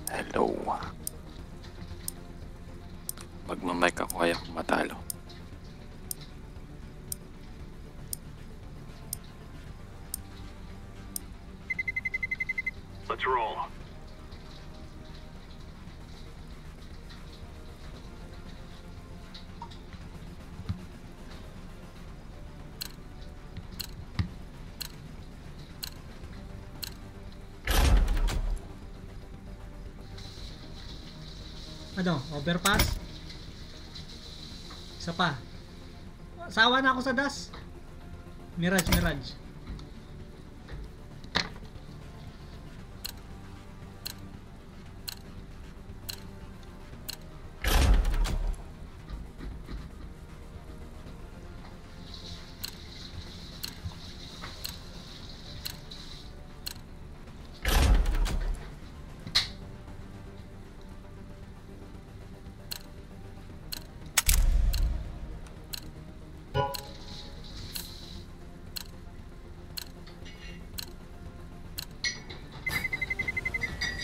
Hello. Magmamic ako kaya kung matalo. Let's roll. Ano? Overpass? Isa pa. Sawa na ako sa das. Mirage.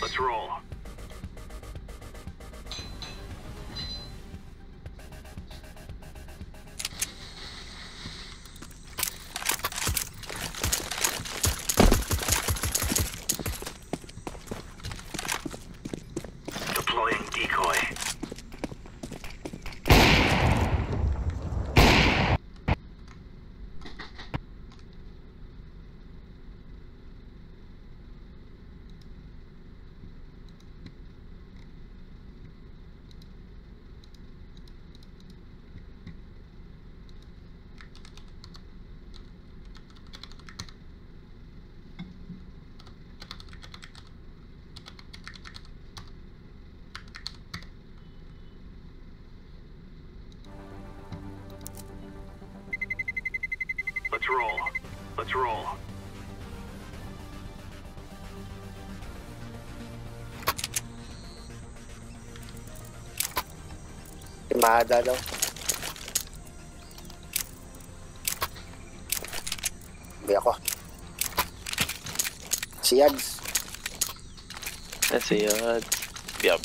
Let's roll. Deploying decoy. Let's roll. Let's roll. Timada daw. Hindi ako. Si Yads. That's it. Yup.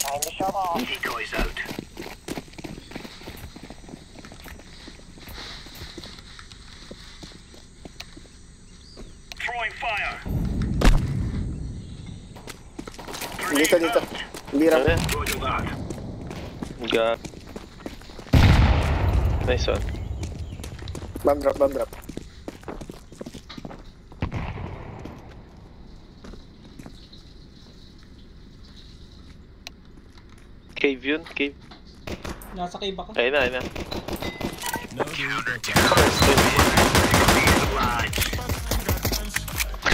Time to shove off. Decoys out. Throwing fire. Dito. Hindi ram. Roger that. Got. Nice one. Bomb drop. Cave yun, cave. Nasa cave ako. Ayun na.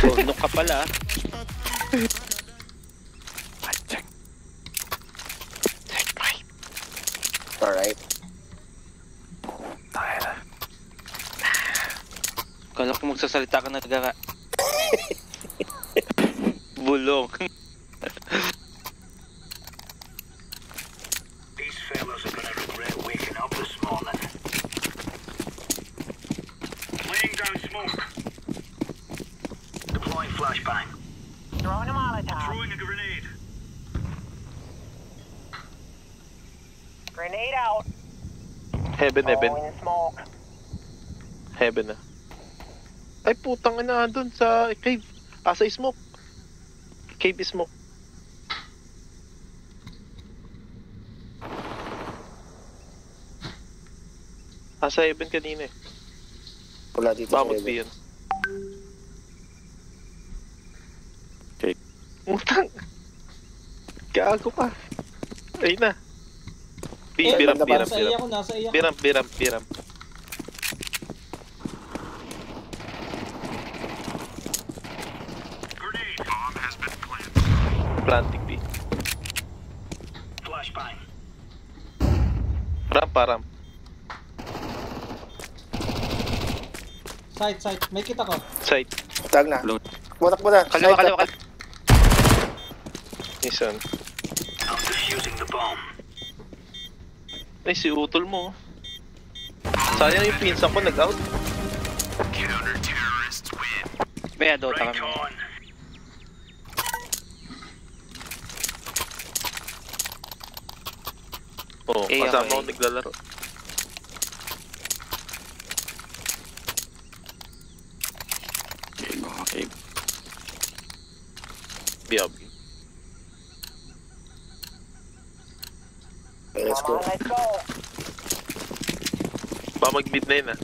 Oh, nuk ka pala. Check right. Alright. Tayo na. Kala ko magsasalita ka na tagara. Bulong. These fellas are gonna regret waking up this morning. Laying down smoke. Deploying flashbang. Throwing a Molotov. Throwing a grenade. Grenade out. Heaven. Throwing smoke. Heaven na. Ay putang ina doon sa cave. Sa smoke. Cave smoke. Sa heaven kanina eh. Wala dito sa Bakit heaven. yun? Okay. Utang. Gago ka. Ay na. Biram. Nasa iya ko, nasa iya ko. Biram. Grenade. Bomb has been planted. Planting B. Flashbang. Ramp. Site. May kita ko. Side. Tag na. Load. Butak mo na. Kaliwa. Nisan. I'm defusing the bomb. Ay, si Utol mo. Sayang yung pinsan ko nag-out. Counter-terrorists win. Kaya Dota Right kami. on. Oo, Eh, kasama ako, ko naglalaro. Okay. Biyab. Okay, let's go. Ba mag-mid na yun ah.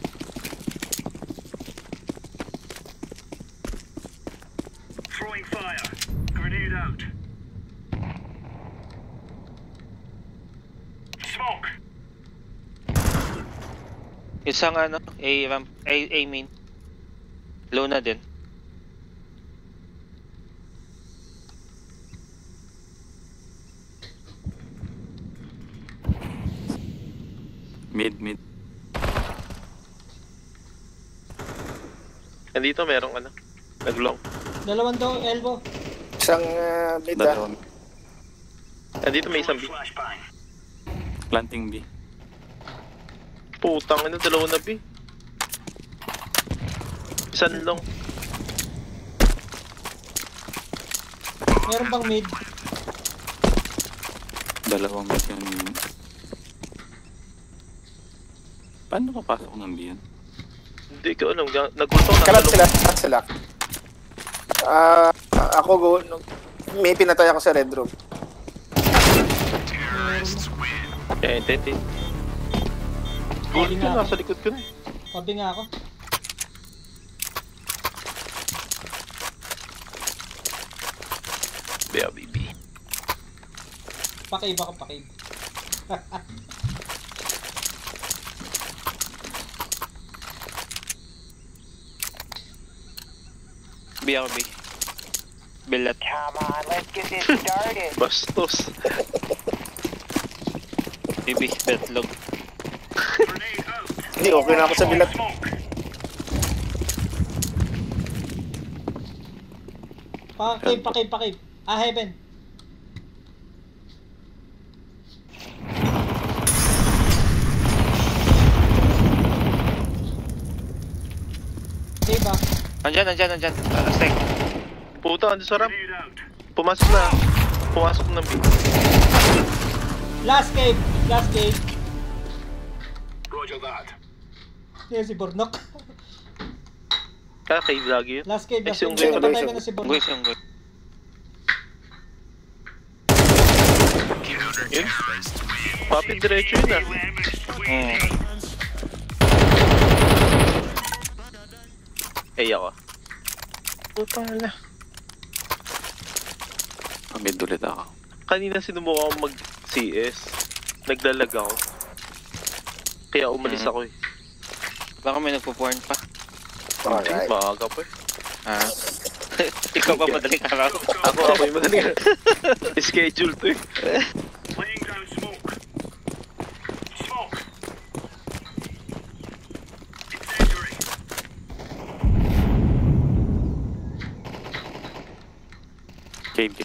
Throwing fire. Grenade out. Smoke. Isang ano, A main. Low na din. Mid. Nandito merong ano. Naglong. Dalawang daw, elbow. Isang mid ah. Dalawang. Nandito may isang B. Flashbang. Planting B. Putang ina, dalawa na B. Isang long. Meron pang mid. Dalawang mid yung... Paano papasok ng B yun? Hindi ko alam. Nagulto na Kalat dalawang. sila. Ako go. May pinatay ako sa red room. Eh, tente. Tabi Gulto nga na, ako. sa likod ko na. Tabi nga ako. Bea, baby. Pakib ako, pakib. B ako B. Bilat. Come on, let's get this started. Bastos. BB, betlog. Grenade out. Hindi, okay na ako sa bilat. Smoke. Pakib. Ah, heaven. Diba? Nandyan. Stek. Puta, ando sa ramp. Grenade out. Pumasok na. Pumasok na B. Last cave. Roger that. Yan si Bornok. Kaya cave lagi yun. Last cave. Ay, yung Patay ko na si Bornok. Guys, yung guys. Yun. Papi, diretso yun ah. Eh, ako. Putang na. Mid ulit ako. Kanina sinubukan ako mag-CS. Naglalag ako. Kaya umalis ako eh. Baka may nagpo-porn pa. Alright. Maaga pa eh. Ah. Ikaw ba madaling araw? Ako yung madaling. Schedule to eh. Laying down smoke. Smoke. Incendiary. Cave.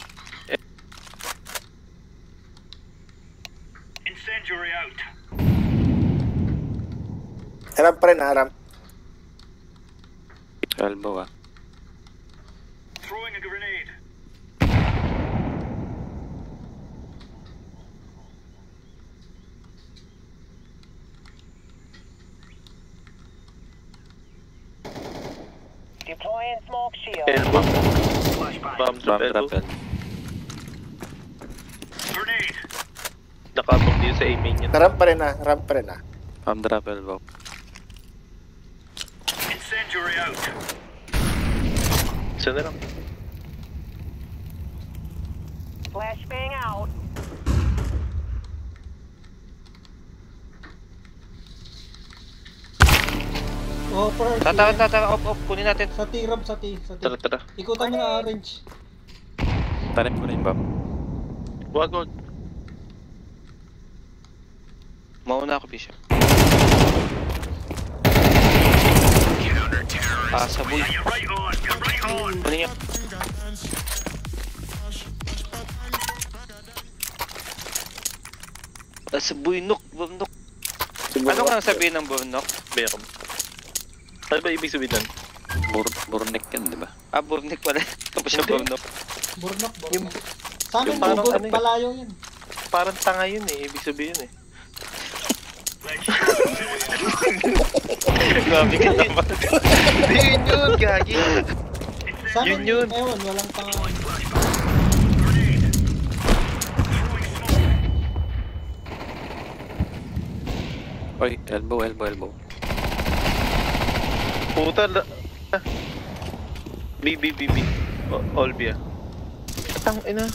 Incendiary out. Harap pa rin, harap. Elbow ah. Throwing a grenade. Deploying smoke shield. Elbow. Flashbang. Bomb drop Bomb elbow. drop. Grenade. Nakabog din sa aiming yun. Harap pa rin ah. Bomb drop elbow. Incendiary out. Isa na lang. Flashbang out. Offer. Tata, off. Kunin natin. Sa T-Rob, sa T. Tara. Ikutan mo na orange. Tanim ko na yung bomb. Wag. Mauna ako, Bishop. Saboy. You're right on. You're right on. Kunin niya. Saboy, Burnok. Ano kang sabihin ng Burnok? Meron. Ano ba ibig sabihin nun? Burnek yan, di ba? Burnik pala. Tapos siya Hindi. Burnok. Bornok. Sa amin, yung parang bubulok ano eh. palayo yan. Parang tanga yun eh. Ibig sabihin eh. Let's shoot. Grabe ka naman. Hindi yun, gagi. Sa akin, Yun. ewan, walang pangalan. Grenade. Throwing smoke. Oy, elbow. Puta na. B. All B ah. Tang ina.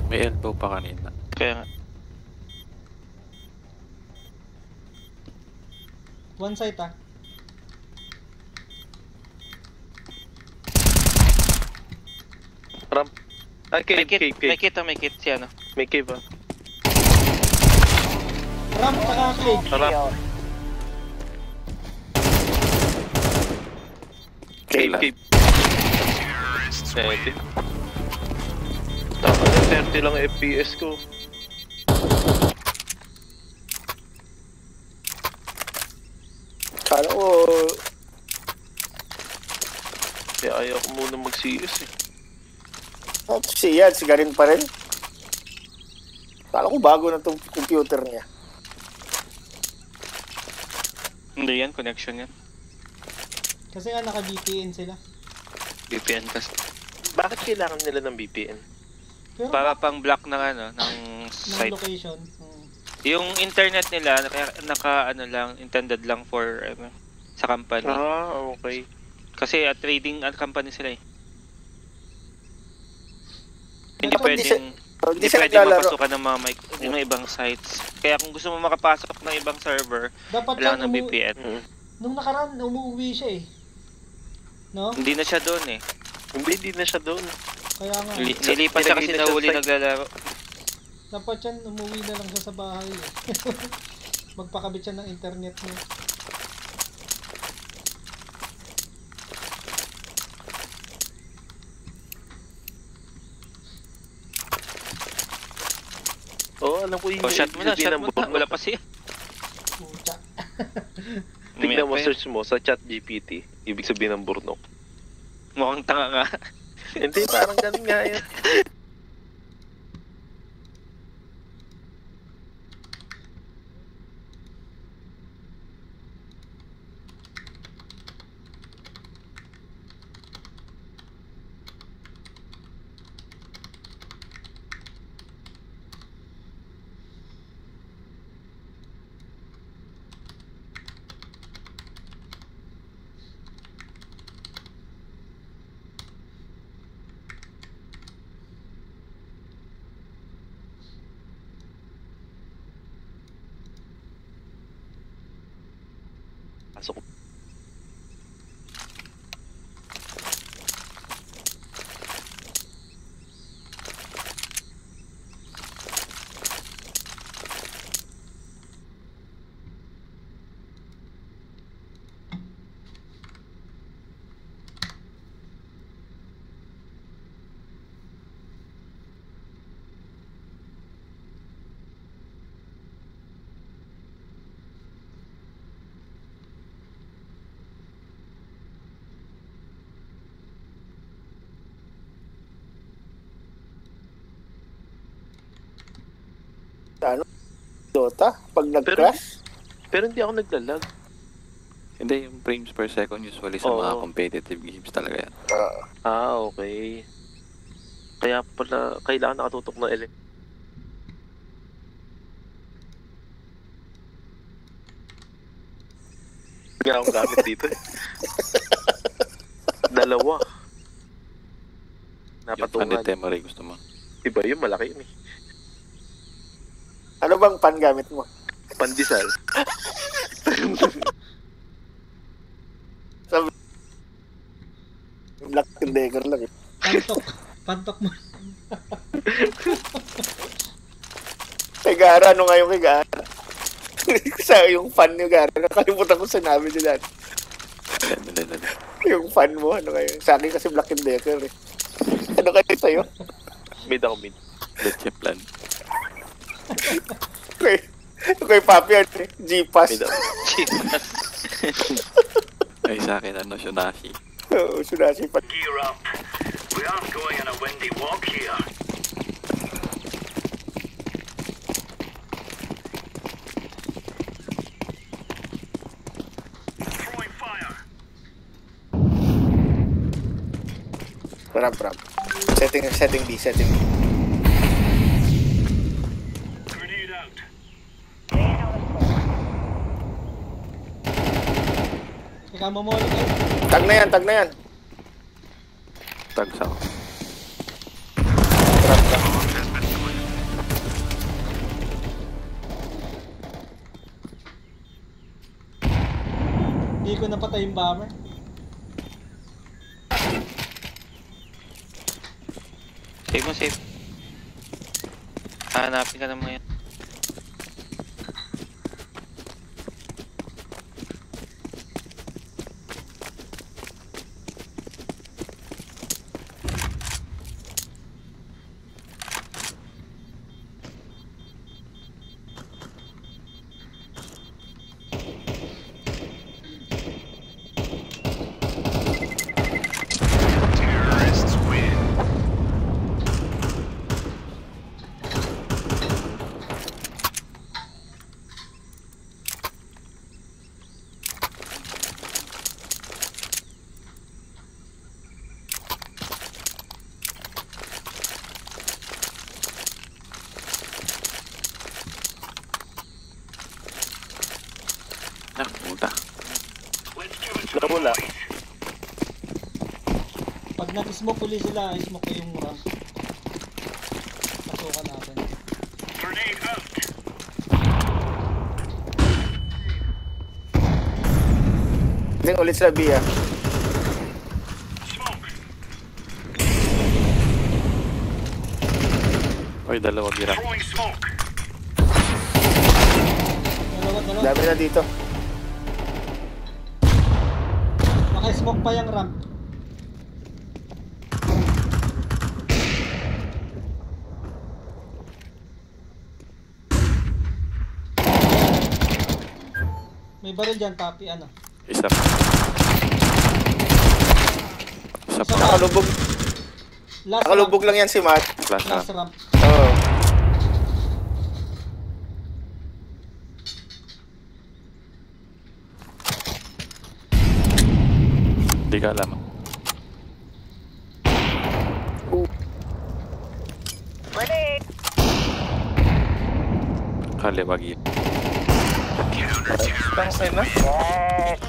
May elbow pa kanina. Kaya nga. One side ah. Ramp. Ay, May cave. kit si ano. May cave ah. Ramp saka cave. Shield. Cave. Pwede. Tama na, 30 lang FPS ko. Kala ko, Kaya ayaw ko muna mag-CS eh. siya, sigarin pa rin. Kala ko bago na tong computer niya. Hindi yan, connection yan. Kasi nga naka-VPN sila. VPN kasi. Bakit kailangan nila ng VPN? Pero Para pang block ng ano, ng ng site. location. Yung internet nila, naka ano lang, intended lang for ano, sa company. Ah, okay. Kasi trading company sila eh. Hindi Pero pwedeng, hindi hindi siya pwedeng naglalaro. mapasukan ng mga ibang sites. Kaya kung gusto mo makapasok ng ibang server, Dapat kailangan yan, ng VPN. nung nakaraan, umuwi siya eh. No? Hindi na siya doon eh. Hindi na siya doon. Kaya nga, Nilipat siya kasi Pinagay na siya nahuli sa- naglalaro. dapat yan, umuwi na lang siya sa bahay eh. Magpakabit siya ng internet niya. Oo, alam ko yung Oh, shot mo na, yung number mo. Wala pa siya. Pucha. Tignan mo, May- search mo sa chat GPT. Ibig sabihin ng burnok. Mukhang tanga nga. Hindi, parang ganun nga yan. Pasok. Ano? Dota? Pag nag-crash? Pero hindi ako naglalag. Hindi, yung frames per second usually sa mga Oo. competitive games talaga yan. Ah, okay. Kaya pala, kailangan nakatutok ng ele. Hindi akong gamit dito eh. Dalawa. Yung Napatungan. Pandit Temeray gusto mo. Iba yun, malaki yun eh. Ano bang pan gamit mo? Pandesal. Sabi, Black Decker lang eh. Pantok mo. Kay Gara, ano nga yung kay Gara? Sa yung fan ni Gara, nakalimutan ko sinabi nila. Yung fan mo, ano kayo? Sa akin kasi Black Decker eh. Ano kayo sa'yo? Mid ako mid. Leche plan. Kay Papi, ano eh? G-Pass. Mid ako. Ay sa akin ano, Shunashi. Oo, sunasi pa. Gear up. We aren't going on a windy walk here. Ramp. Setting B. Grenade out. Laying down the smoke. Ikaw mamuli kayo. Tag na yan. Tags ako. Ramp. Hindi ko napatay yung bomber. Save mo, save. Hanapin ka naman yan. Terrorists win. Puta. Let's give it to the Nawala. boys. Pag nag-smoke uli sila, i-smoke ko yung ramp. Pasukan natin. Grenade out. Setting ulit sila B, ah. Smoke. Oy, dalawa gira. Throwing smoke. Dalawa. Dami na dito. Naka-smoke pa yung ramp. May baril dyan, papi. Ano? Isa pa. Isa pa. Nakalubog. Last Nakalubog lang yan si Matt. Flash ramp. Last na. ramp. Oo. Hindi ka alam. Grenade. Kaliwa git. Tangay na. Yes.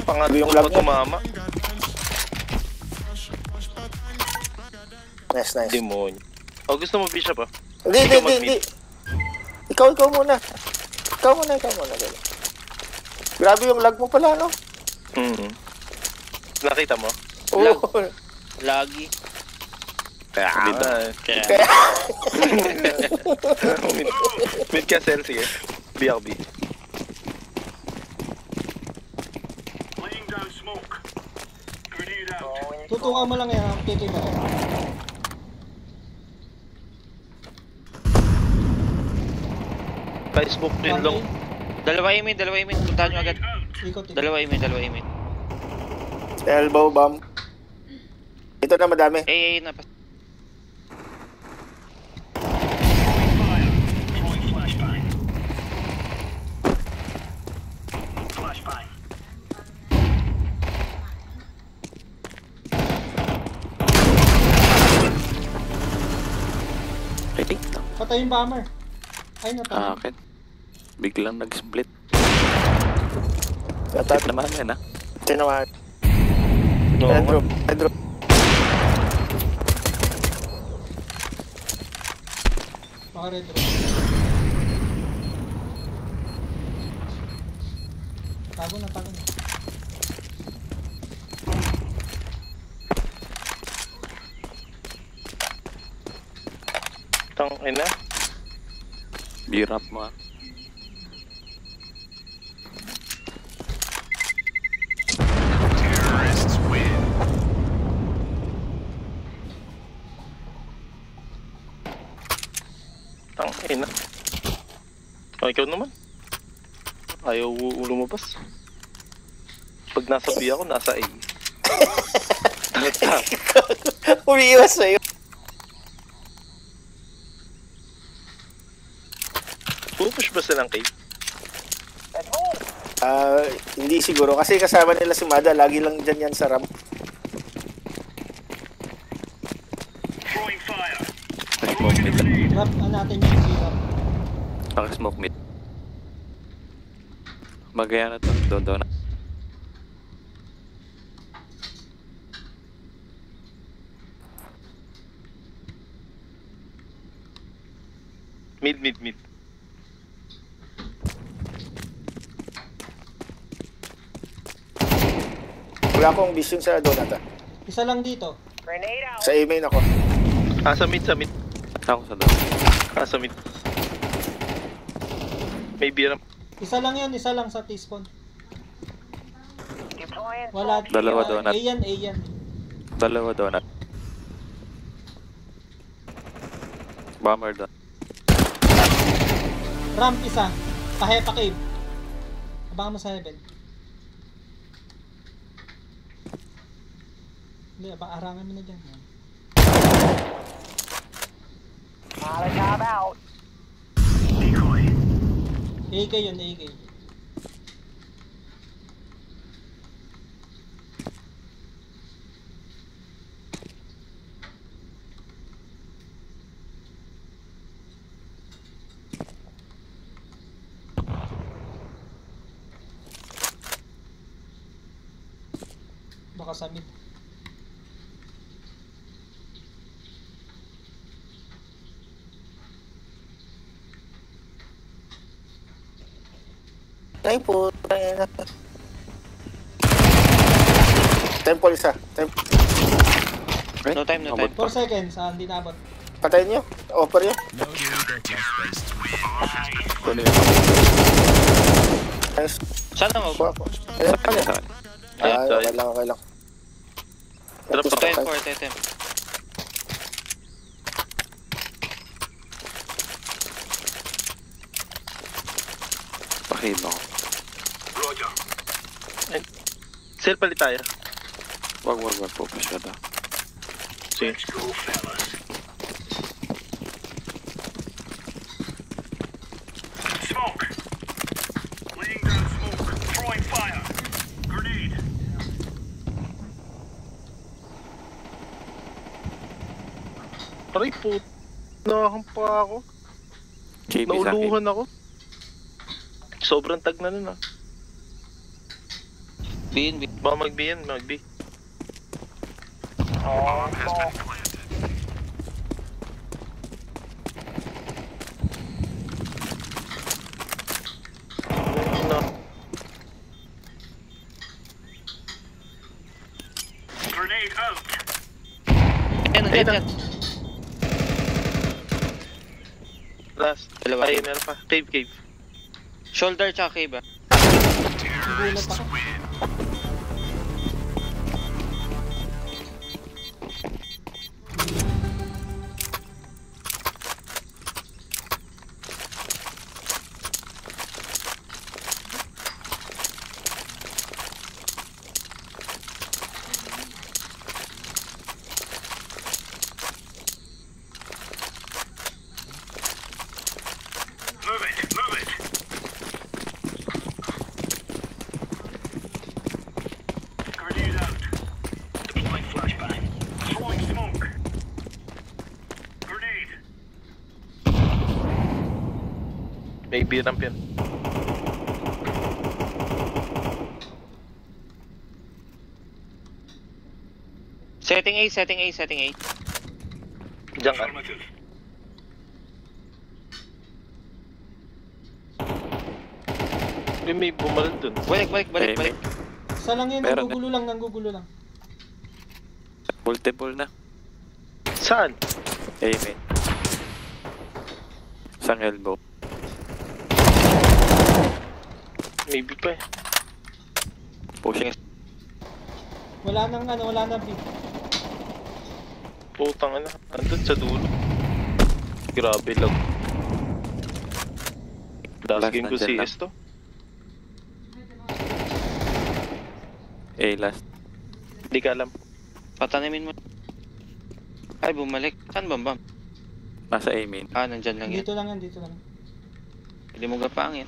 Pangatlo Yung pa lag mo. tumama. Nice. Demonyo. O, gusto mo Bishop ah? Hindi. Ikaw muna. Ikaw muna. Grabe yung lag mo pala, no? Nakita mo? Lag. Oo. Lagi. Kaya. Kaya. Mid ka, Sel. Sige. BRB. Laying down smoke. Grenade out. Throwing Tutukan mo lang yan. Kiki ba? Pa-smoke din long. Dalawa imid. Puntahan nyo agad. Ikot. Dalawa imid. Elbow bomb. Ito na madami. Napas. Fire. Throwing flashbang. Flashbang. I think na. Patay yung bomber. Ay, natay. Akin. Biglang nag-split. Tatat Tip naman yan, ha? naman. No. Pedro. Baka red room. Tago na. Tangay na. B-ramp mo, ha? Terrorists win. Tangay na. O, ikaw naman. Ayaw lumabas. Pag nasa B ako, nasa A. Umiiwas sa'yo. Pupush ba silang cave? Let's move. Hindi siguro. Kasi kasama nila si Mada. Lagi lang dyan yan sa ramp. Rap natin yung zero. Naka-smoke mid. Magaya na to. Doon na. Mid. Wala akong vision sa donut ah. Isa lang dito. Grenade out. Sa A-main ako. Sa mid. Ako sa doon. Sa mid. Maybe ram. Isa lang yun, isa lang sa T-spawn. Deploying Wala. smoke. Dalawa donut. A yan, A yan. Dalawa donut. Bomber doon. Ramp isa. Pa cave. Abangan mo sa heaven. Hindi, arangan mo na dyan. Molotov out. Decoy. AK yun, AK. Baka sa mid. Ay po. Temple isa. No time. 4 seconds, hindi naabot. Patayin nyo. Offer nyo. Tuloy ako. Nice. Sana mo. Kuha ko. Ayan, ano? Sa akin. Okay lang. Drop Practice ako. Time tayo. 4, tetem. Pakib ako. Roger. Sell palit tayo. Wag po. Masyado. Sige. Let's go, fellas. Smoke. Laying down smoke. Throwing fire. Grenade. Aray po. Nakahampa ako. KB sa akin. Nauluhan ako. Sobrang tag na nun ah. B. Baka mag-B yan, mag-B. Throwing smoke. No. Grenade out. Ayan, Ayun na. Last. Dalawa. Ay, meron pa. Cave. Shoulder tsaka cave ah. Nagulat ako. Move it. Grenade out. Deploying flashbang. Throwing smoke. Grenade. Maybe ramp yan. Setting A. Diyan ka. Affirmative. May bumalad dun. Balik. Isa lang yun, Meron nanggugulo lang. Multiple na. Saan? Amen. Isang elbow. Maybe pa eh. Pushing. Wala nang B. Putang ina. Andun sa dulo. Grabe lang. Last Last game ko nandyan CS to. A last. Hindi ka alam. Patanimin mo. Ay, bumalik. Saan bambam? Nasa amen. Nandyan lang yan. Dito lang. Hindi mo gapangin.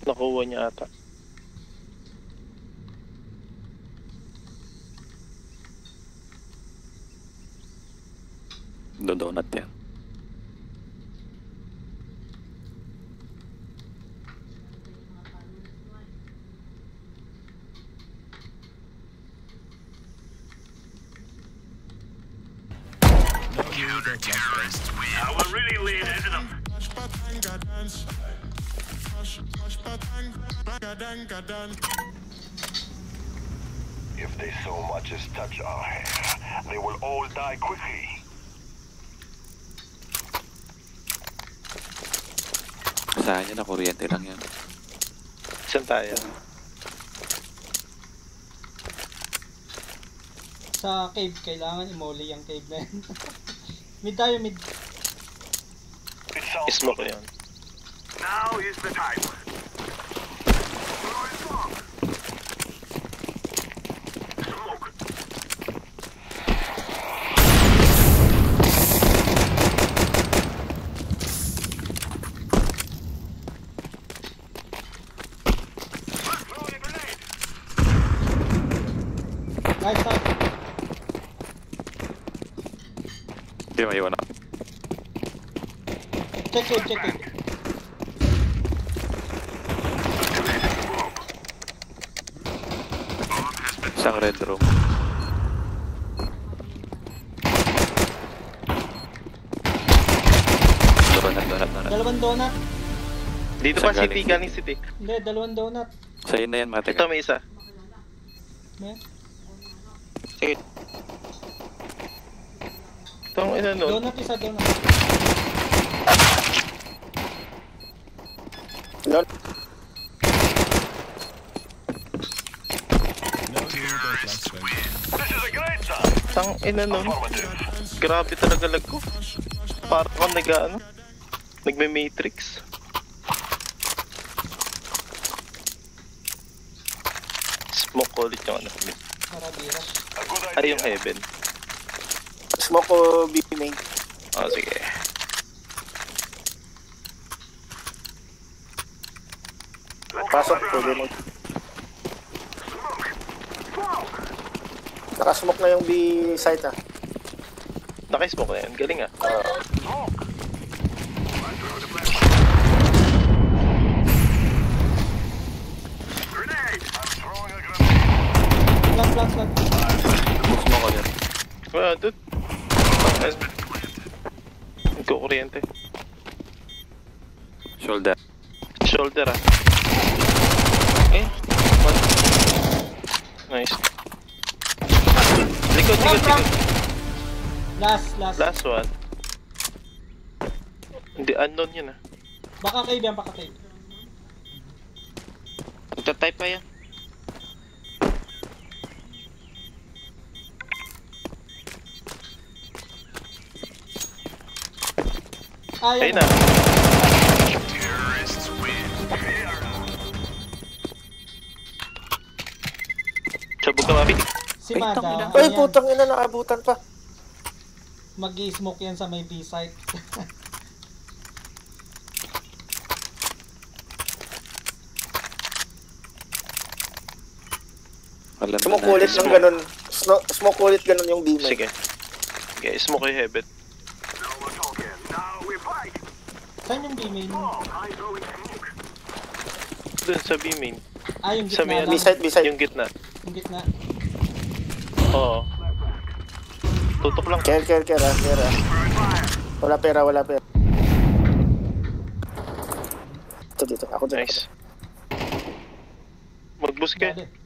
Nakuha niya ata. Magdo-donut yan. Now we're really laying into them. If they so much as touch our hair, they will all die quickly. Saan yun na kuryente lang yan. Saan tayo? Sa cave, kailangan imoli yung cave na yan. Mid tayo, mid. It sounds Smoke ko yun. Now is the time. Throwing smoke. Smoke. Throwing a grenade. Nice shot. Hindi maiwan ako. Check cave, check cave. Isang red room. Donut. Dalawang donut. Dito Saan pa city, galing? galing city. Hindi, dalawang donut. Sa'yo na yan, mate. Ito may isa. May? Sige. Itong ina nun. Donut isa, donut. Lol. This is a great time. Tang ina nun. Affirmative. Grabe talaga lag ko. Parang ako nag-ano. Nagme-matrix. Smoke ko ulit yung ano. Para bira. A good Ay, idea. yung heaven. Smoke ko B main. Oh, sige. Pasok, pwede mo. Nakasmoke na yung B site ah. Naka-smoke na yun. Galing ah. Grenade. I'm throwing a grenade. Flat. Smoke ko yan. Well, dude. Nagkukuryente. Shoulder. Shoulder ah. Eh, Nice. Likod. Last. Last one. Hindi, unknown yun ah. Baka cave yan, baka cave. magta-type pa yan. Ayun Ayun na. Terrorists win. Sabog ka, Mami. Si Mada. Ay, yan. putang ina, naabutan pa. Mag-i-smoke yan sa may B site. Alam na Smoke natin. ulit ng ganun. Smoke ulit ganun yung B main. Sige. Okay, smoke yung heaven. Now we're talking. Now we fight. Saan yung B main? Oh, I throwing smoke. Dun sa B main. Ah, yung Sa gitna may lang. B site. Yung gitna. Yung gitna. Oo. Tutok lang. Care ah. Wala pera. Ito dito. Ako dito. Nice. Mag-boost ka. Dali.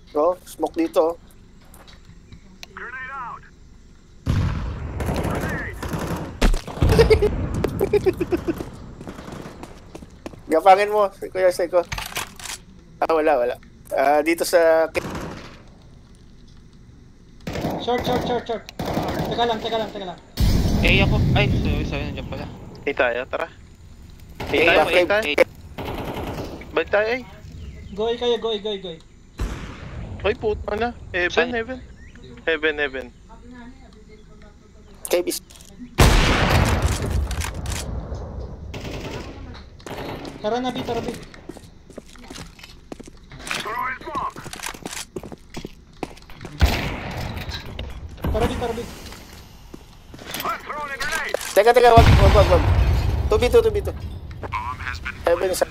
Oh, smoke dito. Grenade out. Grenade. Gapangin mo, Kuya Seiko. Ah, wala. Dito sa... Short. Teka lang. Eh, ako. Ay, sorry, nandiyan pala. Hey tayo, tara. Eh, Hey tayo, bakit? Balik tayo ay. Goy kayo. Ay, puto na. Heaven. KBC. Tara na, B. Throwing smoke. Center B. Teka, wag. 2v2. Heaven sa...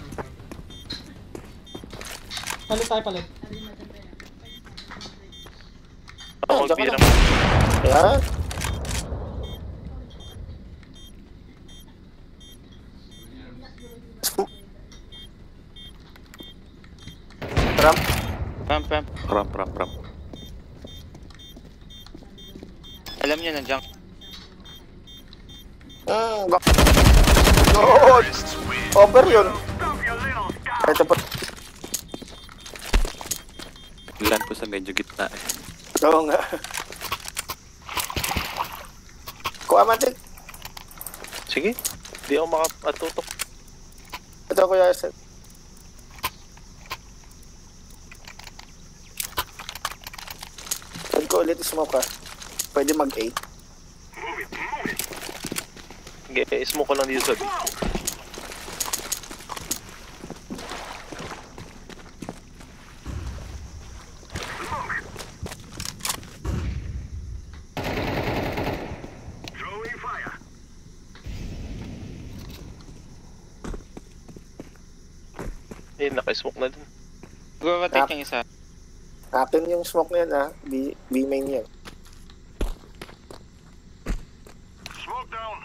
Palit. Ako Diyan ka magpira. Yan. Ramp. Ramp. Alam niyo nandiyan. Bak. Lord! Over yun. Ito po. Land po sa medyo gitna eh. Oo nga. Kuha matik. Sige. Di ako makatutok. Ito kuya Seth. Pwede ko ulit smoke ka. Pwede mag-8. Sige, smoke ko lang dito sa B. Eh, naka-smoke na dun. Rotate yung isa. Akin yung smoke na yan B main yan. Smoke down.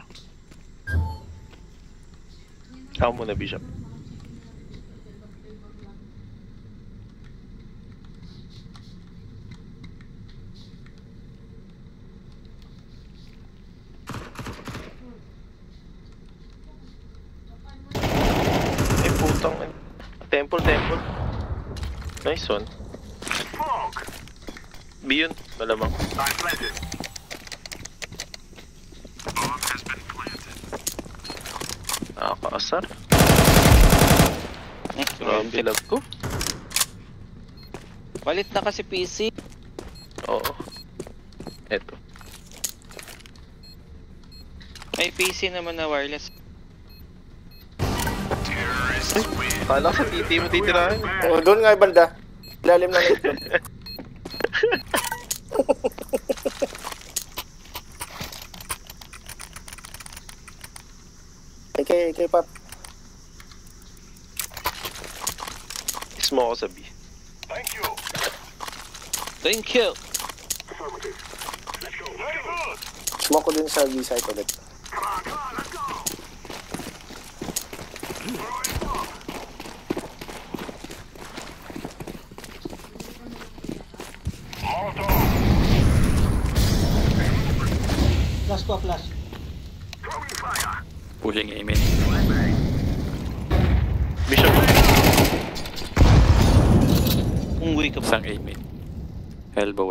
Ako muna, Bishop. Eh, putang. Temple. Nice one. Smoke. B yun, malamang. I planted. Bomb has been planted. Nakakaasar. Grabe lag ko. Palit na kasi PC. Oo. Eto. May PC naman na wireless. Akala ko sa TT mo titirahin. Oh, doon nga banda. Ilalim lang ito. kay Pap. Smoke ko sa B. Thank you. Thank you. Affirmative. Let's go. Very good. Smoke ko din sa B side ulit. Come on, let's go. Throwing bomb. Molotov. Flash ko, flash. Throwing fire. Pushing aim in. Bishop. Unggoy ka pa. Isang aim in. Elbow.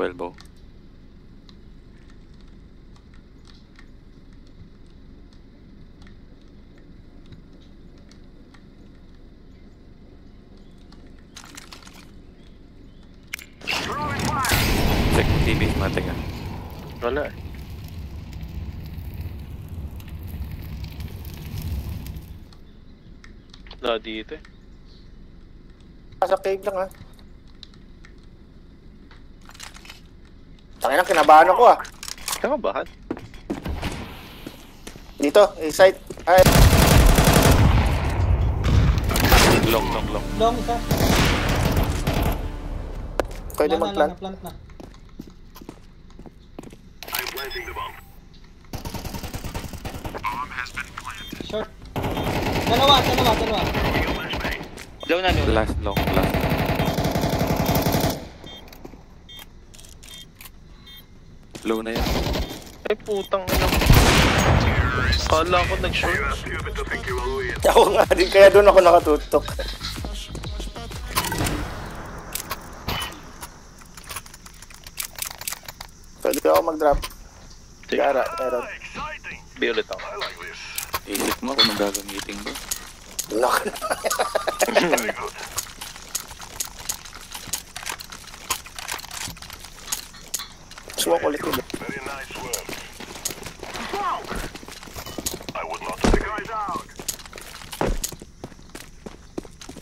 Throwing fire. Check teammate natin ah. Wala eh. Wala dito eh. Nasa cave lang Tangina, kinabahan ako Kakabahan. Dito, side. Ay, Long. Long isa. pwede Wala mag-plant. na, plant na. I'm planting the bomb. Bomb has been planted. Short. Dalawa. Low na. Last long. Low na yan. Ay putang ina. Kala ko nag-short. You're stupid to think you will win. Ako nga din, kaya doon ako nakatutok. Pwede ako mag-drop. Gara, meron. Exciting. B ulit ako. I like this. Isip mo kung magagamitin ko. Lock. Very good. Smoke ulit yun. Very nice work. Smoke. I would not. The guy's out.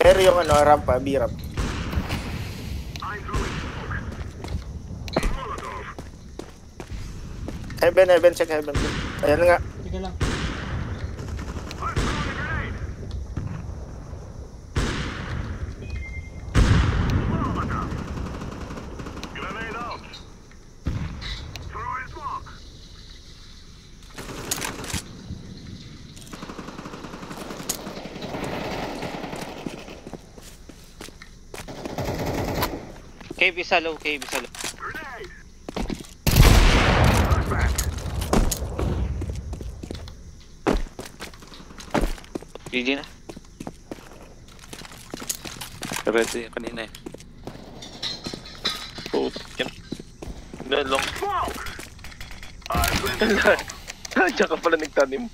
Pero yung ramp B-ramp. I'm throwing smoke. Molotov. Heaven, check heaven. Ayan nga. Sige lang. Grenade out. Throwing smoke. Cave isa low, cave isa low. Grenade. GG na. Ready kanina eh. Putin. Lalong. Smoke. I went. Diyan ka pala nagtanim.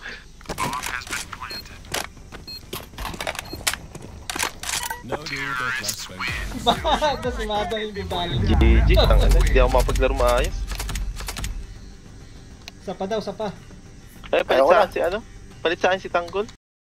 Bada si Mada yung bibaling niya. GG, tangin na. Hindi ako mapaglaro maayos. Sa pa daw, sa pa. Palit Ayoko sa na. akin si ano? Palit sa akin si Tanggol.